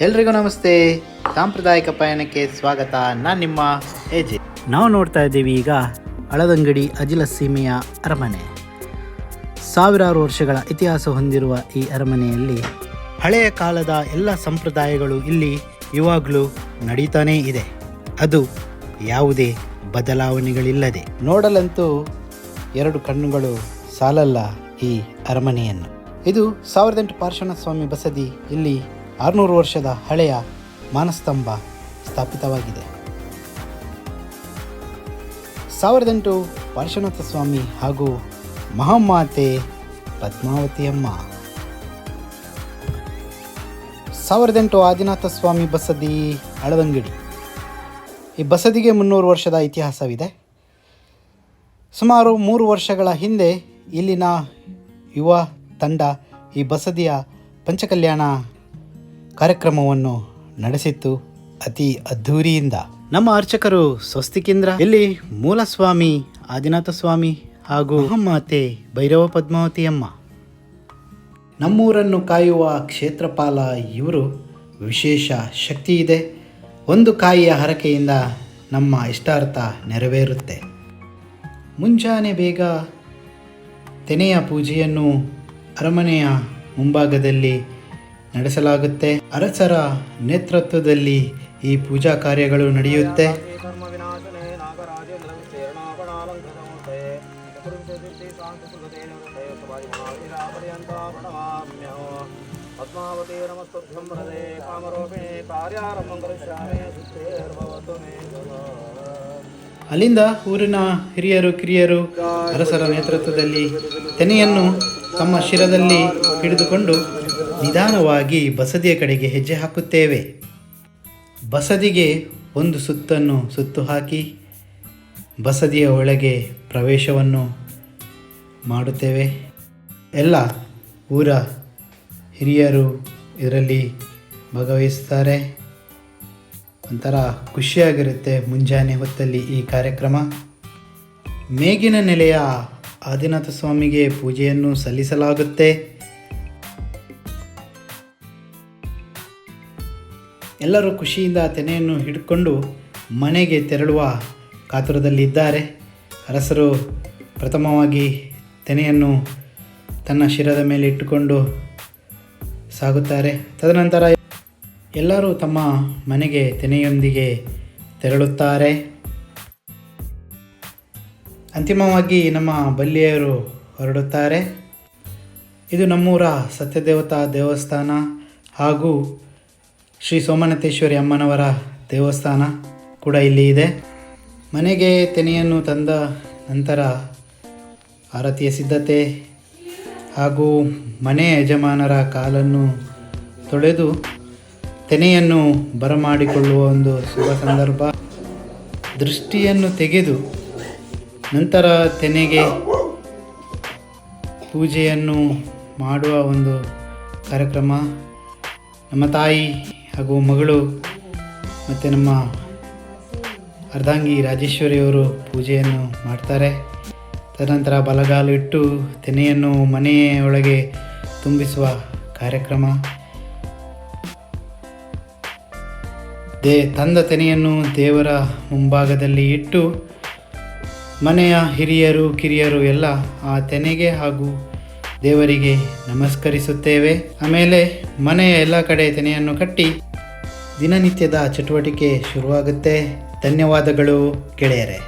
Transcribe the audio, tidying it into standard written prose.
ಎಲ್ರಿಗೂ ನಮಸ್ತೆ. ಸಾಂಪ್ರದಾಯಿಕ ಪಯಣಕ್ಕೆ ಸ್ವಾಗತ. ನಾನು ನಿಮ್ಮ ಎಜೆ. ನಾವು ನೋಡ್ತಾ ಇದ್ದೀವಿ ಈಗ ಹಳದಂಗಡಿ ಅಜಿಲ ಸೀಮೆಯ ಅರಮನೆ. ಸಾವಿರಾರು ವರ್ಷಗಳ ಇತಿಹಾಸ ಹೊಂದಿರುವ ಈ ಅರಮನೆಯಲ್ಲಿ ಹಳೆಯ ಕಾಲದ ಎಲ್ಲ ಸಂಪ್ರದಾಯಗಳು ಇಲ್ಲಿ ಇವಾಗಲೂ ನಡೀತಾನೇ ಇದೆ. ಅದು ಯಾವುದೇ ಬದಲಾವಣೆಗಳಿಲ್ಲದೆ. ನೋಡಲಂತೂ ಎರಡು ಕಣ್ಣುಗಳು ಸಾಲಲ್ಲ ಈ ಅರಮನೆಯನ್ನು. ಇದು 1008 ಪಾರ್ಶ್ವನಾಥ ಸ್ವಾಮಿ ಬಸದಿ. ಇಲ್ಲಿ 600 ವರ್ಷದ ಹಳೆಯ ಮಾನಸ್ತಂಭ ಸ್ಥಾಪಿತವಾಗಿದೆ. 1008 ಪಾರ್ಶ್ವನಾಥ ಸ್ವಾಮಿ ಹಾಗೂ ಮಹಾಮಾತೆ ಪದ್ಮಾವತಿಯಮ್ಮ. 1008 ಆದಿನಾಥ ಸ್ವಾಮಿ ಬಸದಿ ಹಳದಂಗಡಿ. ಈ ಬಸದಿಗೆ 300 ವರ್ಷದ ಇತಿಹಾಸವಿದೆ. ಸುಮಾರು 3 ವರ್ಷಗಳ ಹಿಂದೆ ಇಲ್ಲಿನ ಯುವ ತಂಡ ಈ ಬಸದಿಯ ಪಂಚಕಲ್ಯಾಣ ಕಾರ್ಯಕ್ರಮವನ್ನು ನಡೆಸಿತ್ತು ಅತಿ ಅದ್ಧೂರಿಯಿಂದ. ನಮ್ಮ ಅರ್ಚಕರು ಸ್ವಸ್ತಿಕೇಂದ್ರ. ಇಲ್ಲಿ ಮೂಲಸ್ವಾಮಿ ಆದಿನಾಥ ಸ್ವಾಮಿ ಹಾಗೂ ಮಹಾಮಾತೆ ಭೈರವ ಪದ್ಮಾವತಿಯಮ್ಮ. ನಮ್ಮೂರನ್ನು ಕಾಯುವ ಕ್ಷೇತ್ರಪಾಲ ಇವರು. ವಿಶೇಷ ಶಕ್ತಿ ಇದೆ. ಒಂದು ಕಾಯಿಯ ಹರಕೆಯಿಂದ ನಮ್ಮ ಇಷ್ಟಾರ್ಥ ನೆರವೇರುತ್ತೆ. ಮುಂಜಾನೆ ಬೇಗ ತೆನೆಯ ಪೂಜೆಯನ್ನು ಅರಮನೆಯ ಮುಂಭಾಗದಲ್ಲಿ ನಡೆಸಲಾಗುತ್ತೆ. ಅರಸರ ನೇತೃತ್ವದಲ್ಲಿ ಈ ಪೂಜಾ ಕಾರ್ಯಗಳು ನಡೆಯುತ್ತೆ. ಅಲ್ಲಿಂದ ಊರಿನ ಹಿರಿಯರು ಕಿರಿಯರು ಅರಸರ ನೇತೃತ್ವದಲ್ಲಿ ತೆನೆಯನ್ನು ತಮ್ಮ ಶಿರದಲ್ಲಿ ಹಿಡಿದುಕೊಂಡು ನಿಧಾನವಾಗಿ ಬಸದಿಯ ಕಡೆಗೆ ಹೆಜ್ಜೆ ಹಾಕುತ್ತೇವೆ. ಬಸದಿಗೆ ಒಂದು ಸುತ್ತನ್ನು ಸುತ್ತು ಹಾಕಿ ಬಸದಿಯ ಒಳಗೆ ಪ್ರವೇಶವನ್ನು ಮಾಡುತ್ತೇವೆ. ಎಲ್ಲ ಊರ ಹಿರಿಯರು ಇದರಲ್ಲಿ ಭಾಗವಹಿಸುತ್ತಾರೆ. ಒಂಥರ ಖುಷಿಯಾಗಿರುತ್ತೆ ಮುಂಜಾನೆ ಹೊತ್ತಲ್ಲಿ ಈ ಕಾರ್ಯಕ್ರಮ. ಮೇಗಿನ ನೆಲೆಯ ಆದಿನಾಥ ಸ್ವಾಮಿಗೆ ಪೂಜೆಯನ್ನು ಸಲ್ಲಿಸಲಾಗುತ್ತೆ. ಎಲ್ಲರೂ ಖುಷಿಯಿಂದ ತೆನೆಯನ್ನು ಹಿಡ್ಕೊಂಡು ಮನೆಗೆ ತೆರಳುವ ಕಾತುರದಲ್ಲಿದ್ದಾರೆ. ಅರಸರು ಪ್ರಥಮವಾಗಿ ತೆನೆಯನ್ನು ತನ್ನ ಶಿರದ ಮೇಲೆ ಇಟ್ಟುಕೊಂಡು ಸಾಗುತ್ತಾರೆ. ತದನಂತರ ಎಲ್ಲರೂ ತಮ್ಮ ಮನೆಗೆ ತೆನೆಯೊಂದಿಗೆ ತೆರಳುತ್ತಾರೆ. ಅಂತಿಮವಾಗಿ ನಮ್ಮ ಬಲ್ಲಿಯರು ಹೊರಡುತ್ತಾರೆ. ಇದು ನಮ್ಮೂರ ಸತ್ಯದೇವತಾ ದೇವಸ್ಥಾನ ಹಾಗೂ ಶ್ರೀ ಸೋಮನಾಥೇಶ್ವರಿ ಅಮ್ಮನವರ ದೇವಸ್ಥಾನ ಕೂಡ ಇಲ್ಲಿ ಇದೆ. ಮನೆಗೆ ತೆನೆಯನ್ನು ತಂದ ನಂತರ ಆರತಿಯ ಸಿದ್ಧತೆ ಹಾಗೂ ಮನೆಯ ಯಜಮಾನರ ಕಾಲನ್ನು ತೊಳೆದು ತೆನೆಯನ್ನು ಬರಮಾಡಿಕೊಳ್ಳುವ ಒಂದು ಶುಭ ಸಂದರ್ಭ. ದೃಷ್ಟಿಯನ್ನು ತೆಗೆದು ನಂತರ ತೆನೆಗೆ ಪೂಜೆಯನ್ನು ಮಾಡುವ ಒಂದು ಕಾರ್ಯಕ್ರಮ. ನಮ್ಮ ತಾಯಿ ಹಾಗೂ ಮಗಳು ಮತ್ತು ನಮ್ಮ ಅರ್ಧಾಂಗಿ ರಾಜೇಶ್ವರಿಯವರು ಪೂಜೆಯನ್ನು ಮಾಡ್ತಾರೆ. ತದನಂತರ ಬಲಗಾಲು ಇಟ್ಟು ತೆನೆಯನ್ನು ಮನೆಯೊಳಗೆ ತುಂಬಿಸುವ ಕಾರ್ಯಕ್ರಮ. ತಂದ ತೆನೆಯನ್ನು ದೇವರ ಮುಂಭಾಗದಲ್ಲಿ ಇಟ್ಟು ಮನೆಯ ಹಿರಿಯರು ಕಿರಿಯರು ಎಲ್ಲ ಆ ತೆನೆಗೆ ಹಾಗೂ ದೇವರಿಗೆ ನಮಸ್ಕರಿಸುತ್ತೇವೆ. ಆಮೇಲೆ ಮನೆಯ ಎಲ್ಲ ಕಡೆ ತೆನೆಯನ್ನು ಕಟ್ಟಿ ದಿನನಿತ್ಯದ ಚಟುವಟಿಕೆ ಶುರುವಾಗುತ್ತೆ. ಧನ್ಯವಾದಗಳು ಗೆಳೆಯರೇ.